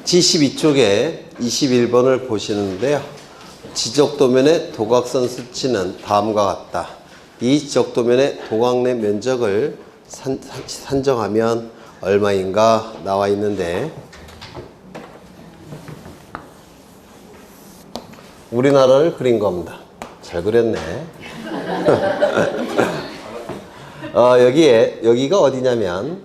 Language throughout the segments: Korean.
G12쪽에 21번을 보시는데요. 지적도면의 도각선 수치는 다음과 같다. 이 지적도면의 도각 내 면적을 산정하면 얼마인가 나와 있는데, 우리나라를 그린 겁니다. 잘 그렸네. 여기가 어디냐면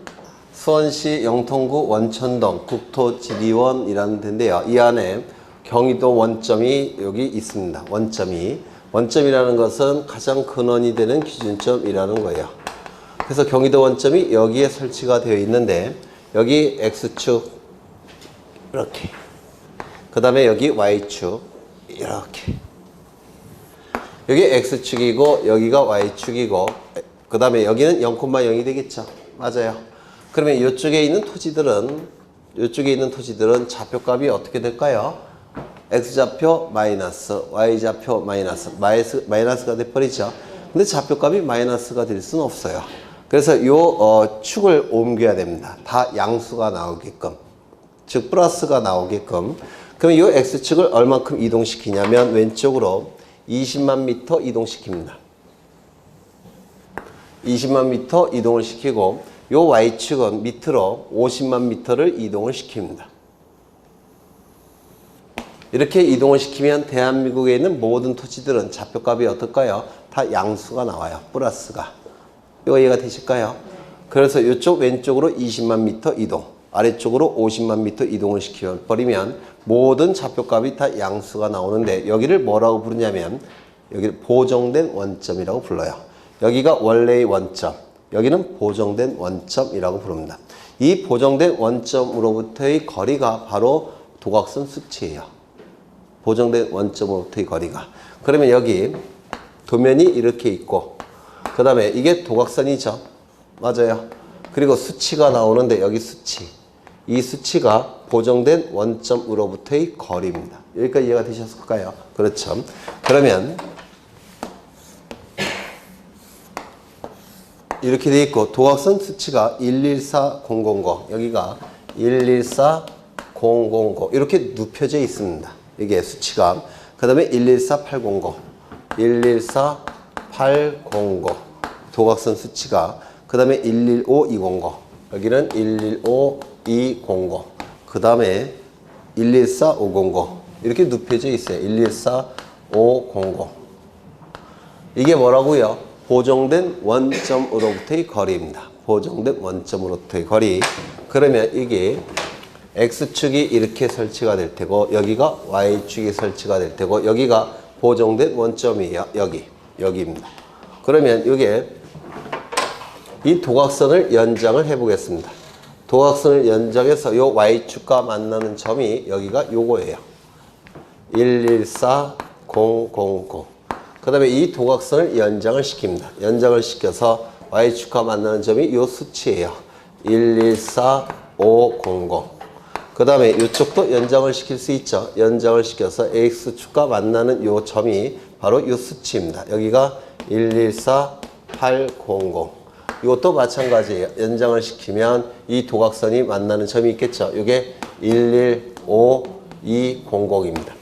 수원시 영통구 원천동 국토지리원이라는 데인데요. 이 안에 경기도 원점이 여기 있습니다. 원점이라는 것은 가장 근원이 되는 기준점이라는 거예요. 그래서 경기도 원점이 여기에 설치가 되어 있는데, 여기 X축 이렇게, 그 다음에 여기 Y축 이렇게, 여기 X축이고 여기가 Y축이고, 그 다음에 여기는 0,0이 되겠죠. 맞아요. 그러면 이쪽에 있는 토지들은 좌표값이 어떻게 될까요? X좌표 마이너스, Y좌표 마이너스가 돼버리죠. 근데 좌표값이 마이너스가 될 수는 없어요. 그래서 축을 옮겨야 됩니다. 다 양수가 나오게끔, 즉 플러스가 나오게끔. 그럼 이 X축을 얼만큼 이동시키냐면 왼쪽으로 20만 미터 이동시킵니다. 20만 미터 이동을 시키고, 요 Y축은 밑으로 50만 미터를 이동을 시킵니다. 이렇게 이동을 시키면 대한민국에 있는 모든 토지들은 좌표값이 어떨까요? 다 양수가 나와요. 플러스가. 이거 이해가 되실까요? 그래서 이쪽 왼쪽으로 20만 미터 이동, 아래쪽으로 50만 미터 이동을 시켜버리면 모든 좌표값이 다 양수가 나오는데, 여기를 뭐라고 부르냐면 여기를 보정된 원점이라고 불러요. 여기가 원래의 원점, 여기는 보정된 원점이라고 부릅니다. 이 보정된 원점으로부터의 거리가 바로 도각선 수치예요. 보정된 원점으로부터의 거리가. 그러면 여기 도면이 이렇게 있고, 그 다음에 이게 도각선이죠. 맞아요. 그리고 수치가 나오는데 여기 수치. 이 수치가 보정된 원점으로부터의 거리입니다. 여기까지 이해가 되셨을까요? 그렇죠. 그러면 이렇게 돼 있고, 도각선 수치가 114000, 여기가 114000 이렇게 눕혀져 있습니다. 이게 수치가. 그 다음에 114800, 114800 도각선 수치가. 그 다음에 115200, 여기는 115200, 그 다음에 114500 이렇게 눕혀져 있어요. 114500. 이게 뭐라고요? 보정된 원점으로부터의 거리입니다. 보정된 원점으로부터의 거리. 그러면 이게 X축이 이렇게 설치가 될 테고, 여기가 Y축이 설치가 될 테고, 여기가 보정된 원점이에요. 여기입니다. 그러면 이게 이 도각선을 연장을 해 보겠습니다. 도각선을 연장해서 요 Y축과 만나는 점이 여기가 요거예요. 114000. 그 다음에 이 도각선을 연장을 시킵니다. 연장을 시켜서 Y축과 만나는 점이 요 수치예요. 114500. 그 다음에 이쪽도 연장을 시킬 수 있죠. 연장을 시켜서 X축과 만나는 요 점이 바로 요 수치입니다. 여기가 114800. 이것도 마찬가지예요. 연장을 시키면 이 도각선이 만나는 점이 있겠죠. 이게 115200입니다.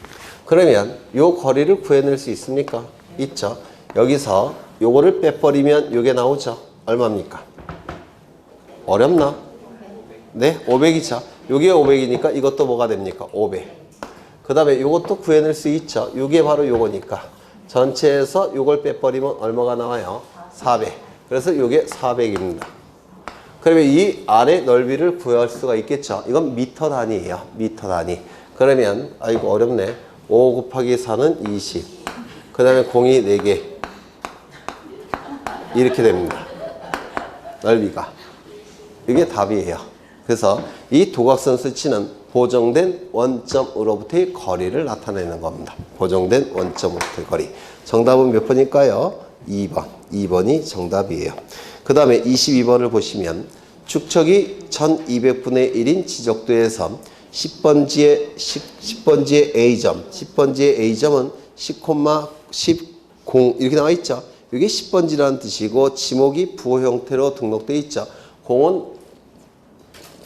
그러면 요 거리를 구해낼 수 있습니까? 있죠. 여기서 요거를 빼버리면 요게 나오죠. 얼마입니까? 어렵나? 네, 500이죠. 요게 500이니까 이것도 뭐가 됩니까? 500. 그 다음에 요것도 구해낼 수 있죠. 요게 바로 요거니까 전체에서 요걸 빼버리면 얼마가 나와요? 400. 그래서 요게 400입니다. 그러면 이 아래 넓이를 구할 수가 있겠죠. 이건 미터 단위예요. 미터 단위. 그러면 아이고 어렵네. 5 곱하기 4는 20. 그 다음에 공이 4개. 이렇게 됩니다. 넓이가. 이게 답이에요. 그래서 이 도각선 수치는 보정된 원점으로부터의 거리를 나타내는 겁니다. 보정된 원점으로부터의 거리. 정답은 몇 번일까요? 2번. 2번이 정답이에요. 그 다음에 22번을 보시면 축척이 1200분의 1인 지적도에서 10번지의 A점, 10번지의 A점은 10,10 이렇게 나와 있죠. 이게 10번지라는 뜻이고 지목이 부호 형태로 등록되어 있죠. 공은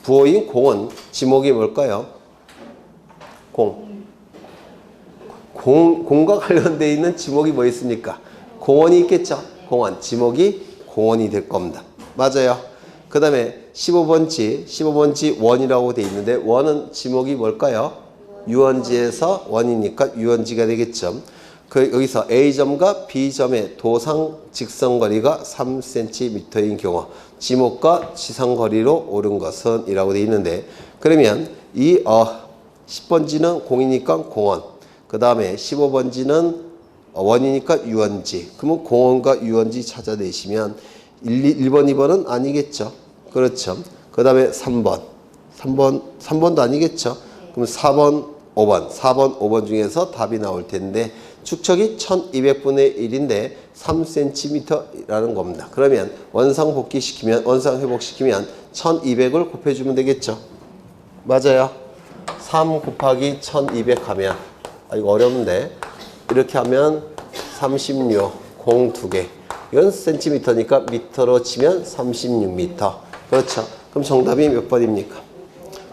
부호인 공은 지목이 뭘까요? 공과 관련되어 있는 지목이 뭐 있습니까? 공원이 있겠죠? 공원. 지목이 공원이 될 겁니다. 맞아요. 그 다음에 15번지 원이라고 되어 있는데 원은 지목이 뭘까요? 유원지에서 원이니까 유원지가 되겠죠. 여기서 A점과 B점의 도상 직선거리가 3cm인 경우 지목과 지상거리로 옳은 것은 이라고 되어 있는데 그러면 이 10번지는 공이니까 공원 그 다음에 15번지는 원이니까 유원지 그러면 공원과 유원지 찾아내시면 1번, 2번은 아니겠죠. 그렇죠. 그 다음에 3번도 아니겠죠. 그럼 4번, 5번 중에서 답이 나올 텐데 축척이 1200분의 1인데 3cm라는 겁니다. 그러면 원상 회복시키면 1200을 곱해주면 되겠죠. 맞아요. 3 곱하기 1200 하면 이거 어려운데 이렇게 하면 36, 공 2개 이건 센티미터니까 미터로 치면 36m. 그렇죠. 그럼 정답이 몇 번입니까?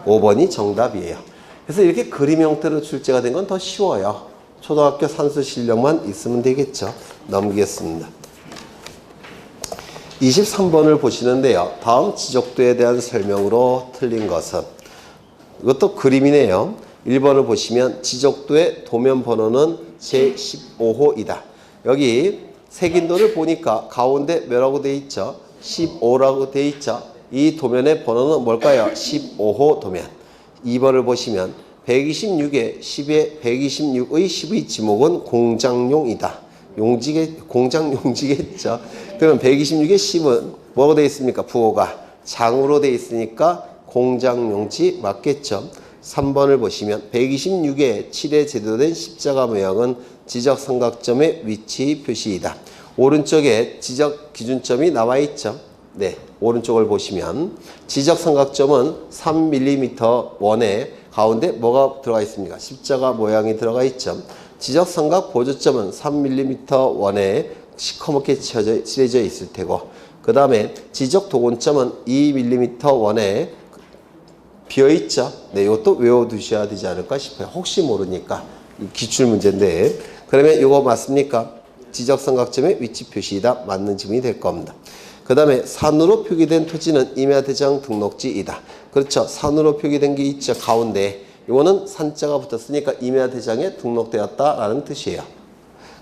5번이 정답이에요. 그래서 이렇게 그림 형태로 출제가 된 건 더 쉬워요. 초등학교 산수 실력만 있으면 되겠죠. 넘기겠습니다. 23번을 보시는데요. 다음 지적도에 대한 설명으로 틀린 것은 이것도 그림이네요. 1번을 보시면 지적도의 도면 번호는 제15호이다. 여기 색인도를 보니까 가운데 뭐라고 되어 있죠? 15라고 되어 있죠. 이 도면의 번호는 뭘까요? 15호 도면. 2번을 보시면 126의 10의 126의 10의 지목은 공장용이다. 공장 용지겠죠. 그러면 126의 10은 뭐가 되어 있습니까? 부호가 장으로 되어 있으니까 공장용지 맞겠죠. 3번을 보시면 126의 7에 제도된 십자가 모양은 지적삼각점의 위치 표시이다. 오른쪽에 지적 기준점이 나와 있죠. 네, 오른쪽을 보시면 지적삼각점은 3mm 원에 가운데 뭐가 들어가 있습니까? 십자가 모양이 들어가 있죠. 지적삼각 보조점은 3mm 원에 시커멓게 칠해져 있을 테고 그 다음에 지적 도곤점은 2mm 원에 비어있죠. 네, 이것도 외워두셔야 되지 않을까 싶어요. 혹시 모르니까 기출문제인데 그러면 이거 맞습니까? 지적삼각점의 위치 표시이다. 맞는 질문이 될 겁니다. 그 다음에 산으로 표기된 토지는 임야대장 등록지이다. 그렇죠. 산으로 표기된 게 있죠. 가운데. 이거는 산자가 붙었으니까 임야대장에 등록되었다라는 뜻이에요.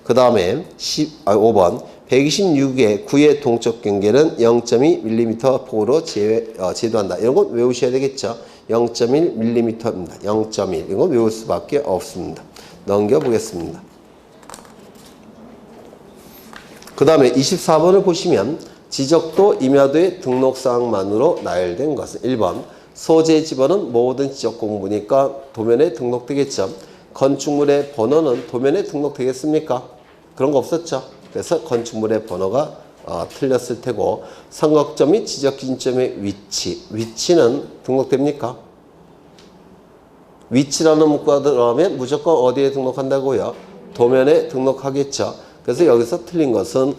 그 다음에 5번 126의 9의 동적 경계는 0.2mm 폭으로 제도한다. 이런 건 외우셔야 되겠죠. 0.1mm입니다. 0.1. 이건 외울 수밖에 없습니다. 넘겨보겠습니다. 그 다음에 24번을 보시면 지적도 임야도의 등록사항만으로 나열된 것은 1번 소재 지번은 모든 지적 공부니까 도면에 등록되겠죠. 건축물의 번호는 도면에 등록되겠습니까? 그런 거 없었죠. 그래서 건축물의 번호가 틀렸을 테고 삼각점 및 지적 기준점의 위치는 등록됩니까? 위치라는 문구가 들어가면 무조건 어디에 등록한다고요? 도면에 등록하겠죠. 그래서 여기서 틀린 것은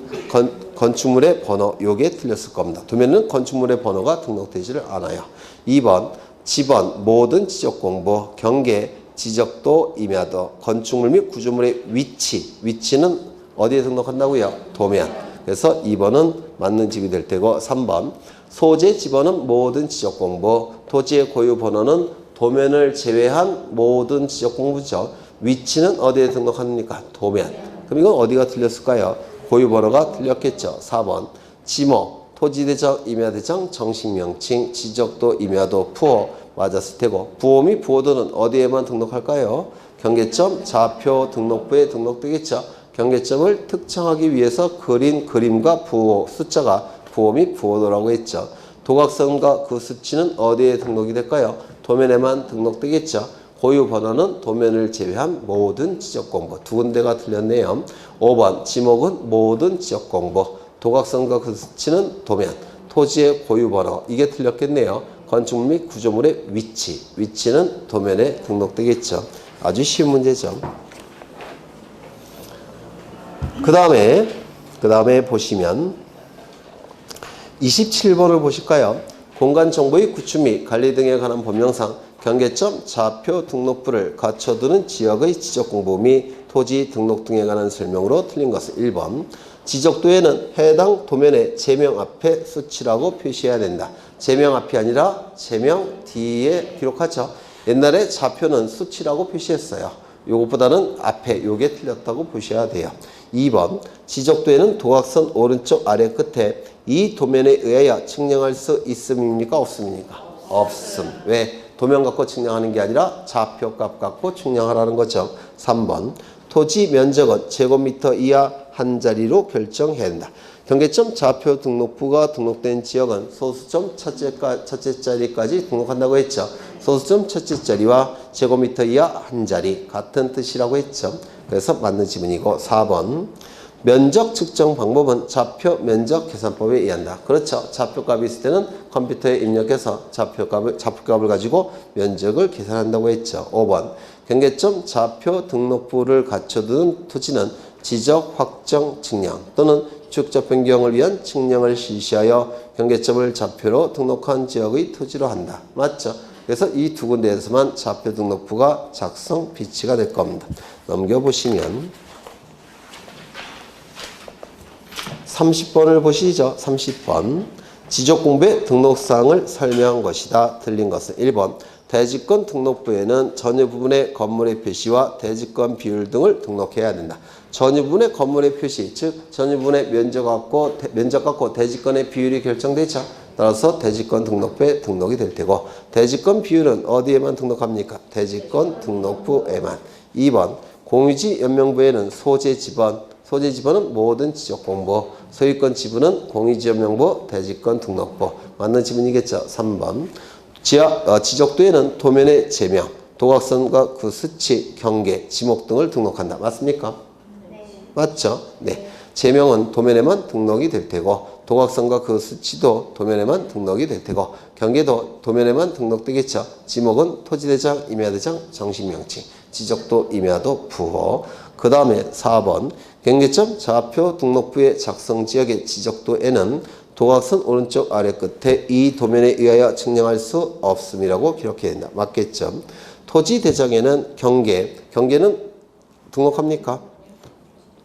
건축물의 번호, 요게 틀렸을 겁니다. 도면은 건축물의 번호가 등록되지를 않아요. 2번 지번, 모든 지적 공부, 경계, 지적도, 임야도, 건축물 및 구조물의 위치는 어디에 등록한다고요? 도면. 그래서 2번은 맞는 집이 될 테고 3번 소재 지번은 모든 지적 공부, 토지의 고유 번호는 도면을 제외한 모든 지적 공부죠. 위치는 어디에 등록합니까? 도면. 그럼 이건 어디가 틀렸을까요? 고유 번호가 틀렸겠죠. 4번 지목, 토지대장, 임야대장, 정식명칭, 지적도, 임야도, 부호 맞았을 테고 부호 및 부호도는 어디에만 등록할까요? 경계점, 좌표, 등록부에 등록되겠죠. 경계점을 특정하기 위해서 그린 그림과 부호, 숫자가 부호 및 부호도라고 했죠. 도각선과 그 수치는 어디에 등록이 될까요? 도면에만 등록되겠죠. 고유 번호는 도면을 제외한 모든 지적 공부. 두 군데가 틀렸네요. 5번 지목은 모든 지적 공부. 도각선과 그 수치는 도면. 토지의 고유 번호. 이게 틀렸겠네요. 건축물 및 구조물의 위치는 도면에 등록되겠죠. 아주 쉬운 문제죠. 그 다음에 보시면 27번을 보실까요? 공간 정보의 구축 및 관리 등에 관한 법령상 경계점, 좌표, 등록부를 갖춰두는 지역의 지적 공부 및 토지 등록 등에 관한 설명으로 틀린 것은 1번. 지적도에는 해당 도면의 제명 앞에 수치라고 표시해야 된다. 제명 앞이 아니라 제명 뒤에 기록하죠. 옛날에 좌표는 수치라고 표시했어요. 요것보다는 앞에 요게 틀렸다고 보셔야 돼요. 2번. 지적도에는 도각선 오른쪽 아래 끝에 이 도면에 의하여 측량할 수 있음입니까? 없습니까? 없음. 왜? 도면 갖고 측량하는 게 아니라 좌표값 갖고 측량하라는 거죠. 3번. 토지 면적은 제곱미터 이하 한 자리로 결정해야 된다. 경계점 좌표 등록부가 등록된 지역은 소수점 첫째 자리까지 등록한다고 했죠. 소수점 첫째 자리와 제곱미터 이하 한 자리 같은 뜻이라고 했죠. 그래서 맞는 지문이고 4번. 면적 측정 방법은 좌표 면적 계산법에 의한다. 그렇죠. 좌표값이 있을 때는 컴퓨터에 입력해서 좌표값을 가지고 면적을 계산한다고 했죠. 5번. 경계점 좌표 등록부를 갖춰두는 토지는 지적 확정 측량 또는 축적 변경을 위한 측량을 실시하여 경계점을 좌표로 등록한 지역의 토지로 한다. 맞죠? 그래서 이 두 군데에서만 좌표 등록부가 작성 비치가 될 겁니다. 넘겨보시면 30번을 보시죠. 30번. 지적공부의 등록사항을 설명한 것이다. 틀린 것은 1번. 대지권 등록부에는 전유 부분의 건물의 표시와 대지권 비율 등을 등록해야 된다. 전유 부분의 건물의 표시, 즉 전유 부분의 면적 갖고 대지권의 비율이 결정되죠. 따라서 대지권 등록부에 등록이 될 테고 대지권 비율은 어디에만 등록합니까? 대지권 등록부에만. 2번. 공유지 연명부에는 소재 지번은 모든 지적공부, 소유권 지분은 공유지연명부, 대지권 등록부. 맞는 지문이겠죠. 3번. 지적도에는 도면의 제명, 도각선과 그 수치, 경계, 지목 등을 등록한다. 맞습니까? 네. 맞죠? 네. 제명은 도면에만 등록이 될 테고 도각선과 그 수치도 도면에만 등록이 될 테고 경계도 도면에만 등록되겠죠. 지목은 토지대장, 임야대장, 정식명칭, 지적도, 임야도, 부호. 그 다음에 4번. 경계점 좌표 등록부의 작성 지역의 지적도에는 도각선 오른쪽 아래 끝에 이 도면에 의하여 측량할 수 없음이라고 기록해야 된다. 맞겠죠? 토지 대장에는 경계는 등록합니까?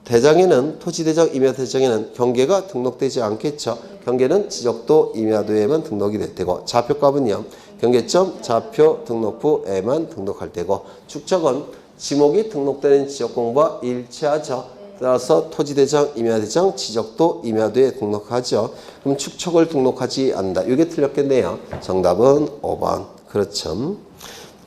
대장에는 토지 대장, 임야 대장에는 경계가 등록되지 않겠죠. 경계는 지적도, 임야도에만 등록이 될 테고 좌표값은요. 경계점 좌표 등록부에만 등록할 테고 축적은 지목이 등록되는 지적공부와 일치하죠. 따라서 토지대장, 임야대장, 지적도, 임야도에 등록하죠. 그럼 축척을 등록하지 않는다. 이게 틀렸겠네요. 정답은 5번. 그렇죠.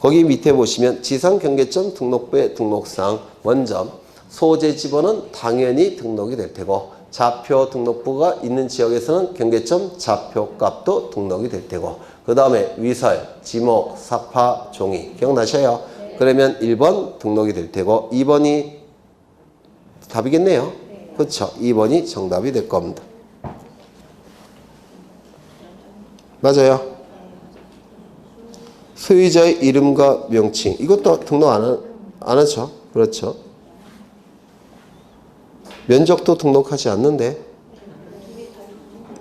거기 밑에 보시면 지상경계점 등록부의 등록상 먼저 소재 지번은 당연히 등록이 될 테고 좌표 등록부가 있는 지역에서는 경계점 좌표값도 등록이 될 테고 그 다음에 위설, 지목, 사파, 종이 기억나셔요? 네. 그러면 1번 등록이 될 테고 2번이 답이겠네요. 네. 그렇죠. 2번이 정답이 될 겁니다. 맞아요. 소유자의 이름과 명칭 이것도 등록 안 하죠. 그렇죠. 면적도 등록하지 않는데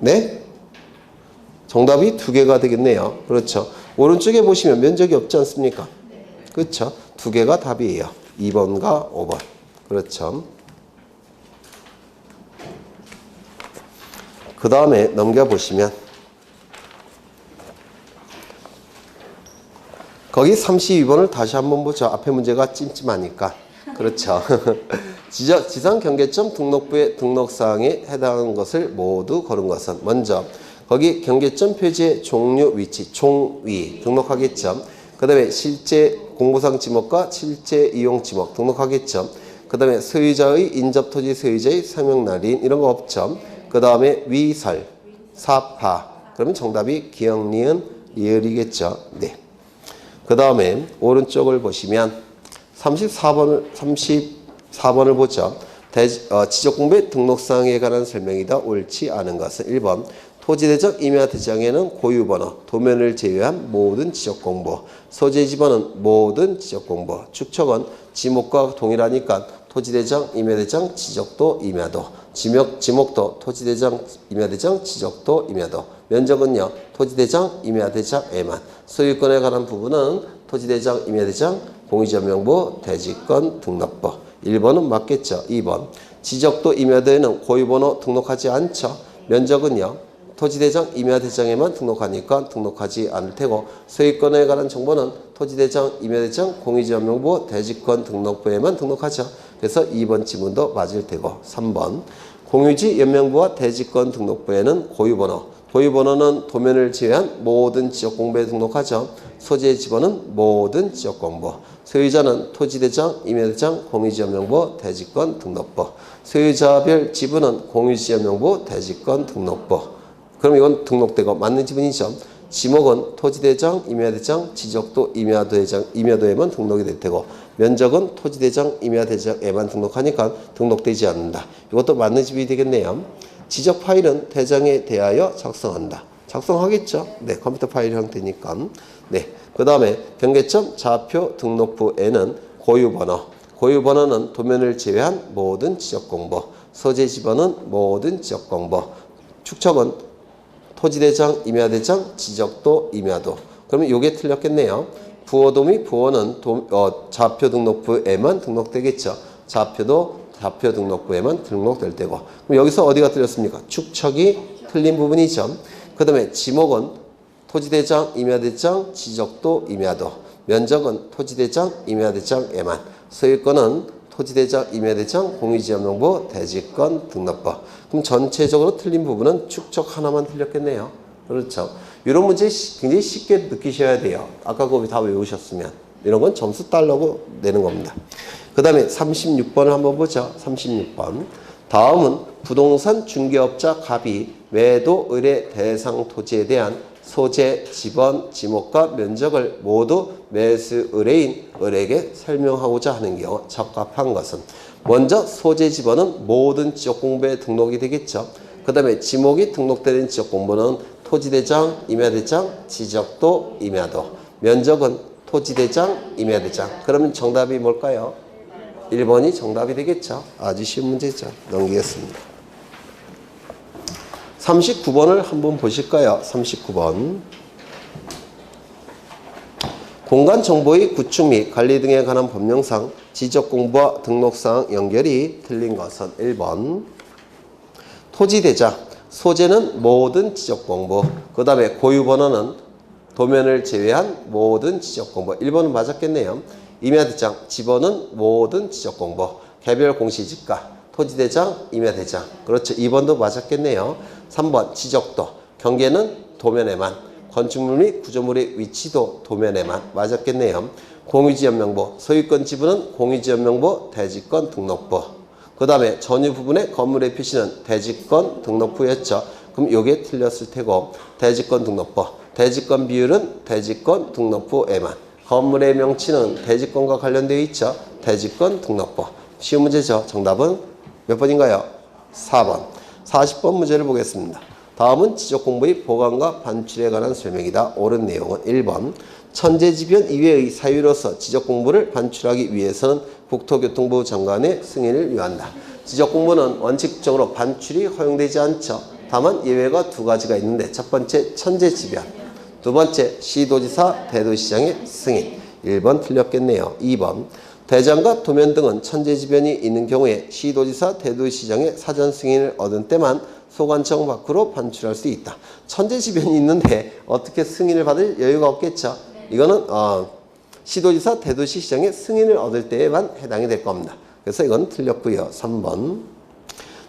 네? 정답이 2개가 되겠네요. 그렇죠. 오른쪽에 보시면 면적이 없지 않습니까? 그렇죠. 2개가 답이에요. 2번과 5번. 그렇죠. 그 다음에 넘겨보시면 거기 32번을 다시 한번 보죠. 앞에 문제가 찜찜하니까. 그렇죠. 지상경계점 등록부의 등록사항에 해당하는 것을 모두 고른 것은 먼저 거기 경계점 표지의 종류, 위치, 종위 등록하겠죠. 그 다음에 실제 공부상 지목과 실제 이용 지목 등록하겠죠. 그 다음에 소유자의 인접토지 소유자의 서명날인 이런 거 없죠. 그 다음에 위설, 사파 그러면 정답이 기억, 니은, 리을이겠죠. 네. 그 다음에 오른쪽을 보시면 34번을 보죠. 지적공부의 등록사항에 관한 설명이다. 옳지 않은 것은 1번 토지대장, 임야대장에는 고유번호, 도면을 제외한 모든 지적공부, 소재지번은 모든 지적공부, 축척은 지목과 동일하니까 토지대장, 임야대장, 지적도, 임야도, 지목도 토지대장, 임야대장, 지적도, 임야도, 면적은요. 토지대장, 임야대장에만. 소유권에 관한 부분은 토지대장, 임야대장, 공유지역명부, 대지권, 등록부. 1번은 맞겠죠. 2번. 지적도, 임야도에는 고유번호 등록하지 않죠. 면적은요. 토지대장, 임야대장에만 등록하니까 등록하지 않을 테고 소유권에 관한 정보는 토지대장, 임야대장, 공유지역명부, 대지권, 등록부에만 등록하죠. 그래서 2번 지문도 맞을 테고 3번. 공유지 연명부와 대지권 등록부에는 고유번호는 도면을 제외한 모든 지역공부에 등록하죠. 소재 지번은 모든 지역공부. 소유자는 토지대장, 임야대장, 공유지연명부, 대지권, 등록부. 소유자별 지분은 공유지연명부, 대지권, 등록부. 그럼 이건 등록되고 맞는 지분이죠. 지목은 토지대장, 임야대장, 지적도, 임야도에만 등록이 될 테고 면적은 토지대장, 임야대장에만 등록하니까 등록되지 않는다. 이것도 맞는 지분이 되겠네요. 지적 파일은 대장에 대하여 작성한다. 작성하겠죠. 네, 컴퓨터 파일 형태니까. 네, 그 다음에 경계점 좌표 등록부에는 고유번호는 도면을 제외한 모든 지적공부. 소재 지번은 모든 지역공부. 축척은 토지대장, 임야대장, 지적도, 임야도. 그러면 이게 틀렸겠네요. 부호도 및 부호는 좌표 등록부에만 등록되겠죠. 좌표 등록부에만 등록될 테고. 그럼 여기서 어디가 틀렸습니까? 축척이 틀린 부분이죠. 그 다음에 지목은 토지대장, 임야대장, 지적도, 임야도. 면적은 토지대장, 임야대장에만. 소유권은 토지대장, 임야대장, 공유지역명부, 대지권, 등록부. 그럼 전체적으로 틀린 부분은 축척 하나만 틀렸겠네요. 그렇죠. 이런 문제 굉장히 쉽게 느끼셔야 돼요. 아까 그거 다 외우셨으면. 이런 건 점수 달라고 내는 겁니다. 그 다음에 36번을 한번 보죠. 36번. 다음은 부동산 중개업자 갑이 매도 의뢰 대상 토지에 대한 소재, 지번, 지목과 면적을 모두 매수 의뢰인 을에게 설명하고자 하는 경우 적합한 것은 먼저 소재 지번은 모든 지역공부에 등록이 되겠죠. 그 다음에 지목이 등록되는 지역공부는 토지대장, 임야대장, 지적도, 임야도. 면적은 토지대장, 임야대장. 그러면 정답이 뭘까요? 1번이 정답이 되겠죠. 아주 쉬운 문제죠. 넘기겠습니다. 39번을 한번 보실까요? 39번. 공간정보의 구축 및 관리 등에 관한 법령상 지적공부와 등록사항 연결이 틀린 것은 1번. 토지대장, 소재는 모든 지적공부. 그 다음에 고유번호는 도면을 제외한 모든 지적공부. 1번은 맞았겠네요. 임야대장, 지번은 모든 지적공부. 개별 공시지가. 토지대장, 임야대장. 그렇죠. 2번도 맞았겠네요. 3번 지적도. 경계는 도면에만. 건축물 및 구조물의 위치도 도면에만. 맞았겠네요. 공유지연명부. 소유권 지분은 공유지연명부, 대지권, 등록부. 그 다음에 전유 부분의 건물의 표시는 대지권, 등록부였죠. 그럼 이게 틀렸을 테고 대지권, 등록부. 대지권 비율은 대지권, 등록부에만. 건물의 명칭은 대지권과 관련되어 있죠. 대지권, 등록부. 쉬운 문제죠. 정답은 몇 번인가요? 4번. 40번 문제를 보겠습니다. 다음은 지적공부의 보관과 반출에 관한 설명이다. 옳은 내용은 1번. 천재지변 이외의 사유로서 지적공부를 반출하기 위해서는 국토교통부 장관의 승인을 요한다. 지적공부는 원칙적으로 반출이 허용되지 않죠. 다만 예외가 2가지가 있는데 첫 번째 천재지변, 두 번째 시도지사, 대도시장의 승인. 1번 틀렸겠네요. 2번. 대장과 도면 등은 천재지변이 있는 경우에 시도지사, 대도시장의 사전 승인을 얻은 때만 소관청 밖으로 반출할 수 있다. 천재지변이 있는데 어떻게 승인을 받을 여유가 없겠죠. 이거는 시도지사, 대도시장의 승인을 얻을 때에만 해당이 될 겁니다. 그래서 이건 틀렸고요. 3번.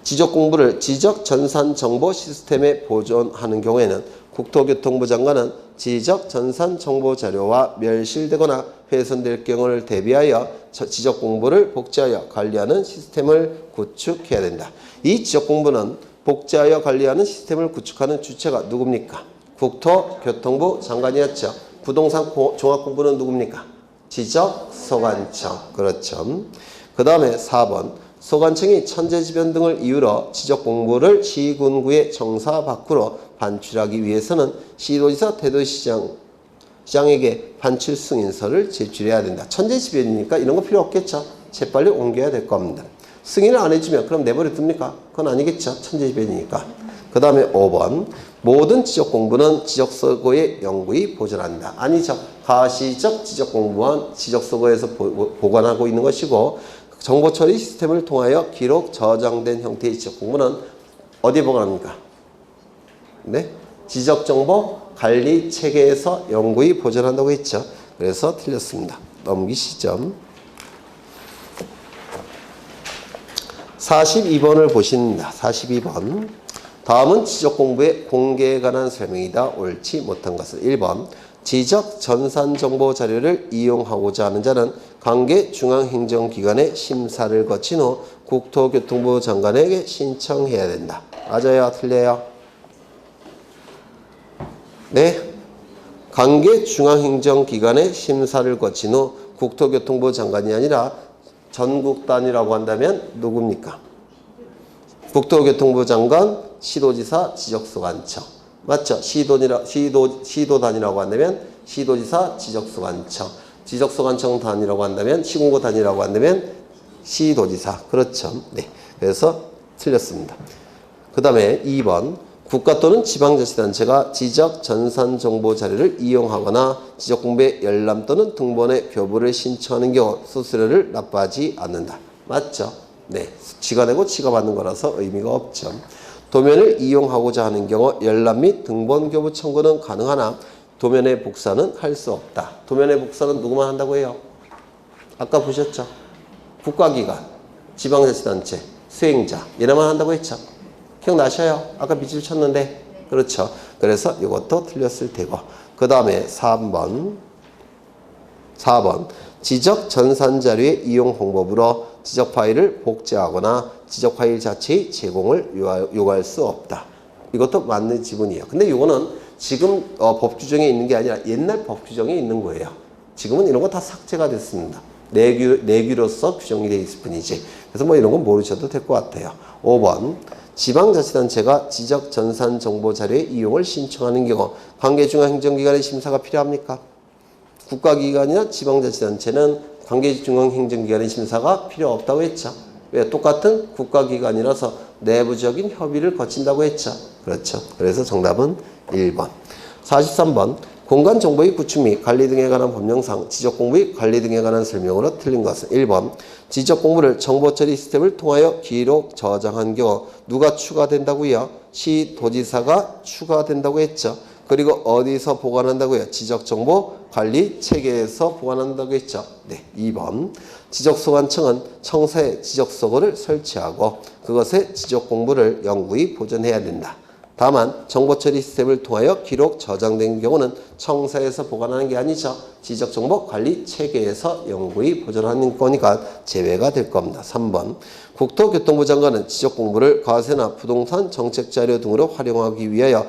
지적공부를 지적전산정보 시스템에 보존하는 경우에는 국토교통부 장관은 지적전산정보자료와 멸실되거나 훼손될 경우를 대비하여 지적공부를 복제하여 관리하는 시스템을 구축해야 된다. 이 지적공부는 복제하여 관리하는 시스템을 구축하는 주체가 누굽니까? 국토교통부 장관이었죠. 부동산 종합공부는 누굽니까? 지적소관청. 그렇죠. 그 다음에 4번. 소관청이 천재지변 등을 이유로 지적공부를 시군구의 정사 밖으로 반출하기 위해서는 시도지사, 대도시장에게 반출 승인서를 제출해야 된다. 천재지변이니까 이런 거 필요 없겠죠. 재빨리 옮겨야 될 겁니다. 승인을 안 해주면 그럼 내버려 둡니까? 그건 아니겠죠. 천재지변이니까. 그 다음에 5번. 모든 지적 공부는 지적서고에 영구히 보존한다. 아니죠. 가시적 지적 공부원 지적서고에서 보관하고 있는 것이고 정보 처리 시스템을 통하여 기록 저장된 형태의 지적 공부는 어디에 보관합니까? 네? 지적정보 관리 체계에서 영구히 보존한다고 했죠. 그래서 틀렸습니다. 넘기시죠. 42번을 보십니다. 42번. 다음은 지적공부의 공개에 관한 설명이다. 옳지 못한 것은 1번. 지적 전산 정보 자료를 이용하고자 하는 자는 관계 중앙행정기관의 심사를 거친 후 국토교통부 장관에게 신청해야 된다. 맞아요? 틀려요? 네. 관계 중앙행정기관의 심사를 거친 후 국토교통부 장관이 아니라 전국 단위라고 한다면 누굽니까? 국토교통부 장관, 시도지사, 지적소관청. 맞죠? 시도 단위라고 한다면 시도지사, 지적소관청. 지적소관청 단위라고 한다면 시공고 단위라고 한다면 시도지사. 그렇죠. 네. 그래서 틀렸습니다. 그 다음에 2번. 국가 또는 지방자치단체가 지적 전산 정보 자료를 이용하거나 지적공부에 열람 또는 등본의 교부를 신청하는 경우 수수료를 납부하지 않는다. 맞죠? 네. 지가 내고 지가 받는 거라서 의미가 없죠. 도면을 이용하고자 하는 경우 열람 및 등본 교부 청구는 가능하나 도면의 복사는 할 수 없다. 도면의 복사는 누구만 한다고 해요? 아까 보셨죠? 국가기관, 지방자치단체, 수행자 얘네만 한다고 했죠? 기억나셔요? 아까 밑줄 쳤는데. 그렇죠. 그래서 이것도 틀렸을 테고. 그 다음에 4번. 지적 전산 자료의 이용 방법으로 지적 파일을 복제하거나 지적 파일 자체의 제공을 요구할 수 없다. 이것도 맞는 지문이에요. 근데 이거는 지금 법 규정에 있는 게 아니라 옛날 법 규정에 있는 거예요. 지금은 이런 거 다 삭제가 됐습니다. 내규로서 규정이 되어 있을 뿐이지. 그래서 뭐 이런 건 모르셔도 될 것 같아요. 5번. 지방자치단체가 지적 전산 정보 자료의 이용을 신청하는 경우 관계중앙행정기관의 심사가 필요합니까? 국가기관이나 지방자치단체는 관계중앙행정기관의 심사가 필요 없다고 했죠. 왜? 똑같은 국가기관이라서 내부적인 협의를 거친다고 했죠. 그렇죠. 그래서 정답은 1번. 43번. 공간정보의 구축 및 관리 등에 관한 법령상 지적공부의 관리 등에 관한 설명으로 틀린 것은 1번. 지적공부를 정보처리 시스템을 통하여 기록 저장한 경우 누가 추가된다고요? 시도지사가 추가된다고 했죠. 그리고 어디서 보관한다고요? 지적정보 관리 체계에서 보관한다고 했죠. 네, 2번. 지적소관청은 청사에 지적서고를 설치하고 그것의 지적공부를 영구히 보존해야 된다. 다만 정보처리 시스템을 통하여 기록 저장된 경우는 청사에서 보관하는 게 아니죠. 지적정보 관리 체계에서 영구히 보존하는 거니까 제외가 될 겁니다. 3번. 국토교통부 장관은 지적공부를 과세나 부동산 정책자료 등으로 활용하기 위하여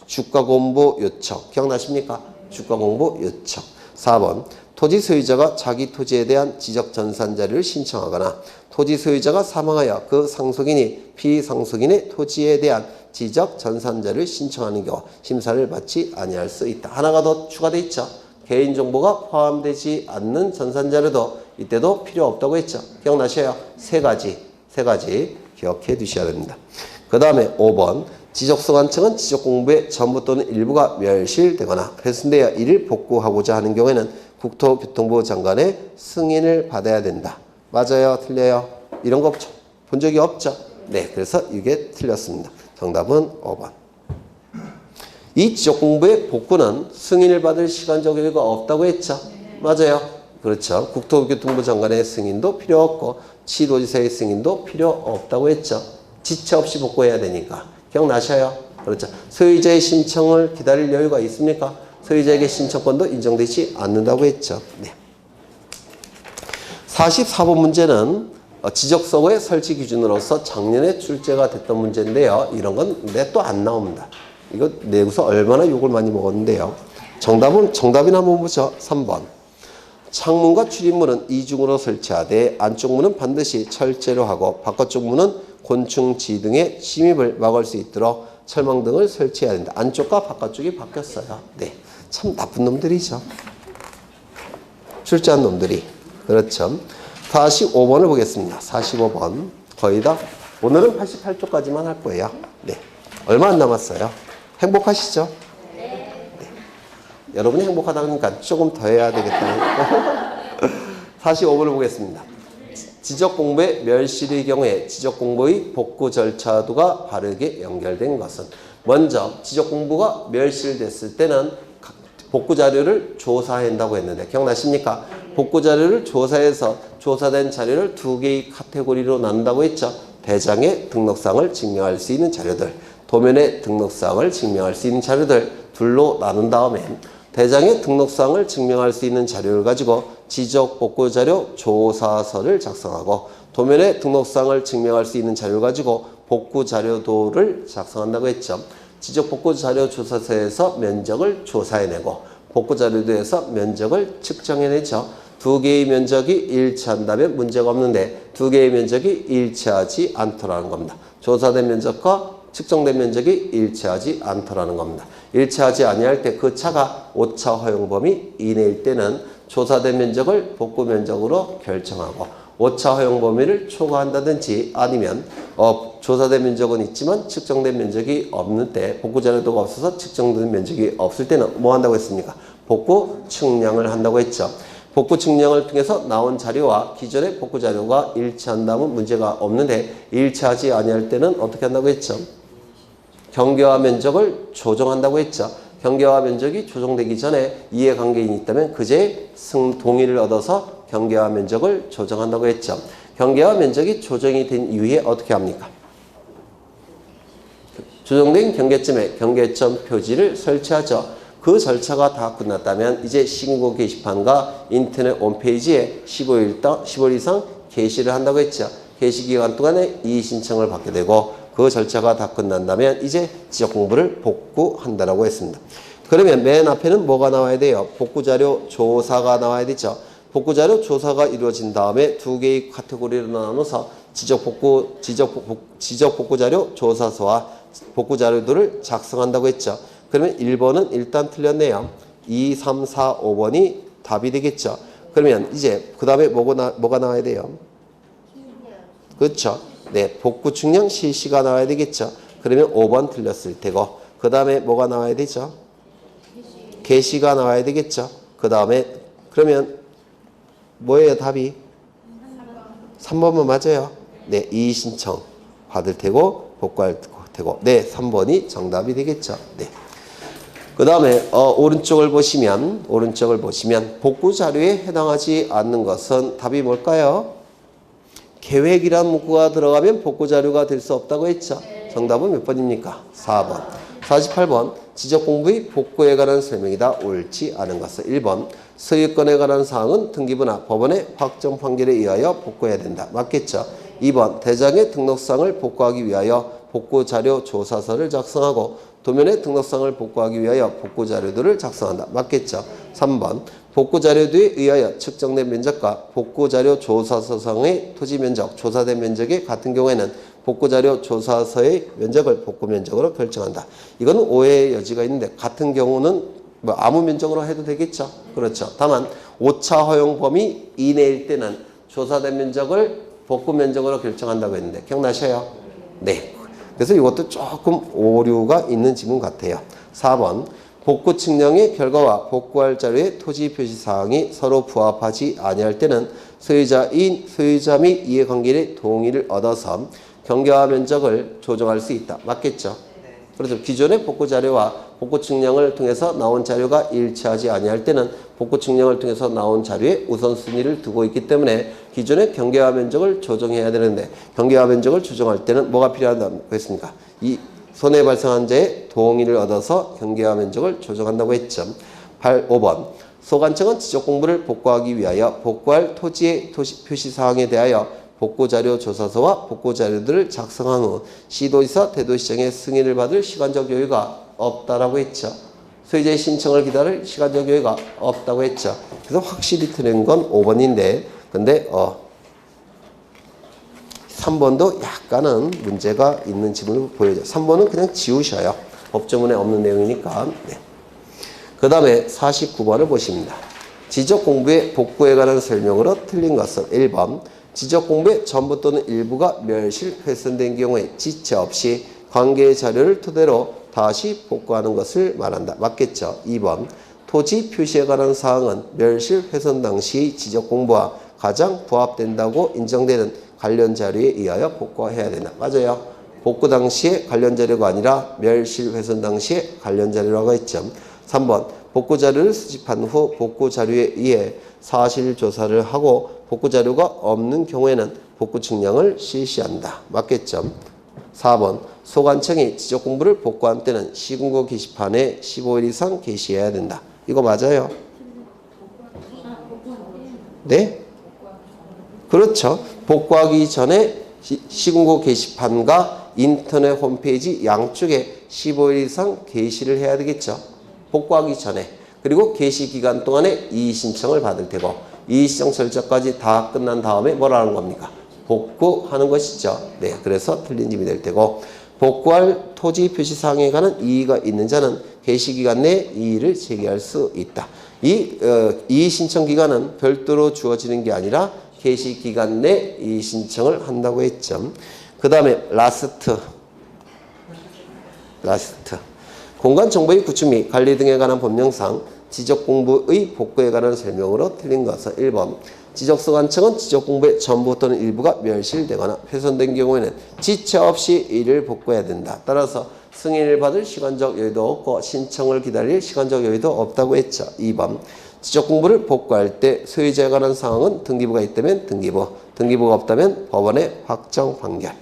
주가공부 요청. 기억나십니까? 주가공부 요청. 4번. 토지 소유자가 자기 토지에 대한 지적 전산 자료를 신청하거나 토지 소유자가 사망하여 그 상속인이 피상속인의 토지에 대한 지적 전산 자료를 신청하는 경우 심사를 받지 아니할 수 있다. 하나가 더 추가되어 있죠. 개인정보가 포함되지 않는 전산 자료도 이때도 필요 없다고 했죠. 기억나셔요? 세 가지 기억해 두셔야 됩니다. 그 다음에 5번. 지적소관청은 지적공부의 전부 또는 일부가 멸실되거나 훼손되어 이를 복구하고자 하는 경우에는 국토교통부 장관의 승인을 받아야 된다. 맞아요? 틀려요? 이런 거 본 적이 없죠? 네, 그래서 이게 틀렸습니다. 정답은 5번. 이 지적공부의 복구는 승인을 받을 시간적 여유가 없다고 했죠? 맞아요? 그렇죠. 국토교통부 장관의 승인도 필요 없고 시도지사의 승인도 필요 없다고 했죠. 지체 없이 복구해야 되니까. 기억나셔요? 그렇죠. 소유자의 신청을 기다릴 여유가 있습니까? 소유자에게 신청권도 인정되지 않는다고 했죠. 네. 44번 문제는 지적서고의 설치 기준으로서 작년에 출제가 됐던 문제인데요. 이런 건 근데 또 안 나옵니다. 이거 내고서 얼마나 욕을 많이 먹었는데요. 정답이나 한번 보죠. 3번. 창문과 출입문은 이중으로 설치하되 안쪽 문은 반드시 철제로 하고 바깥쪽 문은 곤충, 쥐 등의 침입을 막을 수 있도록 철망등을 설치해야 된다. 안쪽과 바깥쪽이 바뀌었어요. 네, 참 나쁜 놈들이죠. 출제한 놈들이. 그렇죠. 45번을 보겠습니다. 45번. 거의 다 오늘은 88쪽까지만 할 거예요. 네. 얼마 안 남았어요. 행복하시죠? 네. 여러분이 행복하다니까 조금 더 해야 되겠다. 45번을 보겠습니다. 지적 공부의 멸실의 경우에 지적 공부의 복구 절차도가 바르게 연결된 것은 먼저 지적 공부가 멸실됐을 때는 복구 자료를 조사해야 한다고 했는데 기억나십니까? 복구 자료를 조사해서 조사된 자료를 두 개의 카테고리로 나눈다고 했죠. 대장의 등록상을 증명할 수 있는 자료들, 도면의 등록상을 증명할 수 있는 자료들 둘로 나눈 다음에 대장의 등록상을 증명할 수 있는 자료를 가지고 지적 복구 자료 조사서를 작성하고 도면의 등록상을 증명할 수 있는 자료를 가지고 복구 자료도를 작성한다고 했죠. 지적 복구 자료 조사서에서 면적을 조사해내고 복구 자료도에서 면적을 측정해내죠. 두 개의 면적이 일치한다면 문제가 없는데 두 개의 면적이 일치하지 않더라는 겁니다. 조사된 면적과 측정된 면적이 일치하지 않더라는 겁니다. 일치하지 아니할 때 그 차가 오차 허용 범위 이내일 때는 조사된 면적을 복구 면적으로 결정하고 오차 허용 범위를 초과한다든지 아니면 조사된 면적은 있지만 측정된 면적이 없는 때 복구 자료도가 없어서 측정된 면적이 없을 때는 뭐 한다고 했습니까? 복구 측량을 한다고 했죠. 복구 측량을 통해서 나온 자료와 기존의 복구 자료가 일치한다면 문제가 없는데 일치하지 아니할 때는 어떻게 한다고 했죠? 경계화 면적을 조정한다고 했죠. 경계화 면적이 조정되기 전에 이해관계인이 있다면 그제의 동의를 얻어서 경계화 면적을 조정한다고 했죠. 경계화 면적이 조정이 된 이후에 어떻게 합니까? 조정된 경계점에 경계점 표지를 설치하죠. 그 절차가 다 끝났다면 이제 신고 게시판과 인터넷 홈페이지에 15일 이상 게시를 한다고 했죠. 게시 기간 동안에 이의 신청을 받게 되고 그 절차가 다 끝난다면 이제 지적 공부를 복구한다라고 했습니다. 그러면 맨 앞에는 뭐가 나와야 돼요? 복구 자료 조사가 나와야 되죠. 복구 자료 조사가 이루어진 다음에 두 개의 카테고리로 나눠서 지적 복구 자료 조사서와 복구 자료들을 작성한다고 했죠. 그러면 1번은 일단 틀렸네요. 2, 3, 4, 5번이 답이 되겠죠. 그러면 이제 그 다음에 뭐가 나와야 돼요? 그렇죠. 네, 복구 측량 실시가 나와야 되겠죠. 그러면 5번 틀렸을 테고 그 다음에 뭐가 나와야 되죠? 게시가 나와야 되겠죠. 그 다음에 그러면 뭐예요 답이? 3번은 맞아요. 네, 이의 신청 받을 테고 복구할 테고 네, 3번이 정답이 되겠죠. 네. 그 다음에 오른쪽을 보시면 복구 자료에 해당하지 않는 것은 답이 뭘까요? 계획이란 문구가 들어가면 복구 자료가 될 수 없다고 했죠. 정답은 몇 번입니까? 4번. 48번 지적 공부의 복구에 관한 설명이다. 옳지 않은 것은 1번 소유권에 관한 사항은 등기부나 법원의 확정 판결에 의하여 복구해야 된다. 맞겠죠? 2번 대장의 등록상을 복구하기 위하여 복구 자료 조사서를 작성하고 도면의 등록상을 복구하기 위하여 복구 자료들을 작성한다. 맞겠죠? 3번 복구 자료도에 의하여 측정된 면적과 복구 자료 조사서상의 토지 면적, 조사된 면적이 같은 경우에는 복구 자료 조사서의 면적을 복구 면적으로 결정한다. 이거는 오해의 여지가 있는데 같은 경우는 뭐 아무 면적으로 해도 되겠죠. 그렇죠. 다만 오차 허용 범위 이내일 때는 조사된 면적을 복구 면적으로 결정한다고 했는데 기억나셔요? 네. 그래서 이것도 조금 오류가 있는 지문 같아요. 4번 복구 측량의 결과와 복구할 자료의 토지 표시 사항이 서로 부합하지 아니할 때는 소유자 및 이해관계인의 동의를 얻어서 경계화 면적을 조정할 수 있다. 맞겠죠? 그래서 기존의 복구 자료와 복구 측량을 통해서 나온 자료가 일치하지 아니할 때는 복구 측량을 통해서 나온 자료에 우선순위를 두고 있기 때문에 기존의 경계화 면적을 조정해야 되는데 경계화 면적을 조정할 때는 뭐가 필요하다고 했습니까? 이 손해 발생한 자의 동의를 얻어서 경계화 면적을 조정한다고 했죠. 5번 소관청은 지적 공부를 복구하기 위하여 복구할 토지의 표시 사항에 대하여 복구 자료 조사서와 복구 자료들을 작성한 후 시도지사 대도시장의 승인을 받을 시간적 여유가 없다라고 했죠. 소유자의 신청을 기다릴 시간적 여유가 없다고 했죠. 그래서 확실히 틀린 건 5번인데 근데 3번도 약간은 문제가 있는 지문을 보여줘요. 3번은 그냥 지우셔요. 법조문에 없는 내용이니까. 네. 그 다음에 49번을 보십니다. 지적 공부의 복구에 관한 설명으로 틀린 것은 1번 지적 공부의 전부 또는 일부가 멸실 훼손된 경우에 지체 없이 관계 자료를 토대로 다시 복구하는 것을 말한다. 맞겠죠? 2번. 토지 표시에 관한 사항은 멸실 훼손 당시의 지적 공부와 가장 부합된다고 인정되는 관련 자료에 의하여 복구해야 된다. 맞아요. 복구 당시에 관련 자료가 아니라 멸실 훼손 당시에 관련 자료라고 했죠. 3번. 복구 자료를 수집한 후 복구 자료에 의해 사실 조사를 하고 복구 자료가 없는 경우에는 복구 측량을 실시한다. 맞겠죠? 4번. 소관청이 지적 공부를 복구한 때는 시군구 게시판에 15일 이상 게시해야 된다. 이거 맞아요? 네? 그렇죠. 복구하기 전에 시군구 게시판과 인터넷 홈페이지 양쪽에 15일 이상 게시를 해야 되겠죠. 복구하기 전에. 그리고 게시 기간 동안에 이의 신청을 받을 테고 이의 신청 절차까지 다 끝난 다음에 뭐라는 겁니까? 복구하는 것이죠. 네, 그래서 틀린 점이 될 테고 복구할 토지 표시사항에 관한 이의가 있는 자는 게시기간 내에 이의를 제기할 수 있다. 이의 신청 기간은 별도로 주어지는 게 아니라 게시기간 내 이의 신청을 한다고 했죠. 그 다음에 라스트. 공간정보의 구축 및 관리 등에 관한 법령상 지적공부의 복구에 관한 설명으로 틀린 것은 1번. 지적소관청은 지적공부의 전부 또는 일부가 멸실되거나 훼손된 경우에는 지체 없이 이를 복구해야 된다. 따라서 승인을 받을 시간적 여유도 없고 신청을 기다릴 시간적 여유도 없다고 했죠. 2번. 지적공부를 복구할 때 소유자에 관한 사항은 등기부가 있다면 등기부, 등기부가 없다면 법원의 확정 판결.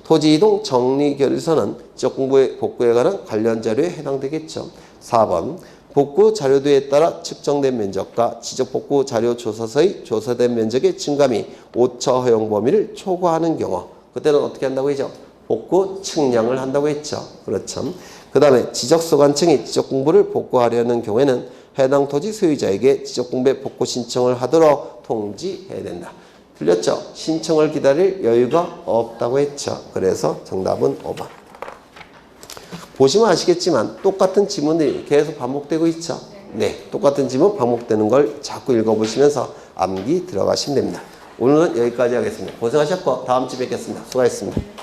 토지이동 정리결의서는 지적공부의 복구에 관한 관련 자료에 해당되겠죠. 4번. 복구 자료도에 따라 측정된 면적과 지적복구 자료 조사서의 조사된 면적의 증감이 오차 허용 범위를 초과하는 경우 그때는 어떻게 한다고 했죠? 복구 측량을 한다고 했죠. 그렇죠. 그 다음에 지적소관청이 지적공부를 복구하려는 경우에는 해당 토지 소유자에게 지적공부의 복구 신청을 하도록 통지해야 된다. 틀렸죠? 신청을 기다릴 여유가 없다고 했죠. 그래서 정답은 5번. 보시면 아시겠지만 똑같은 지문들이 계속 반복되고 있죠. 네, 똑같은 지문 반복되는 걸 자꾸 읽어보시면서 암기 들어가시면 됩니다. 오늘은 여기까지 하겠습니다. 고생하셨고 다음 주에 뵙겠습니다. 수고하셨습니다.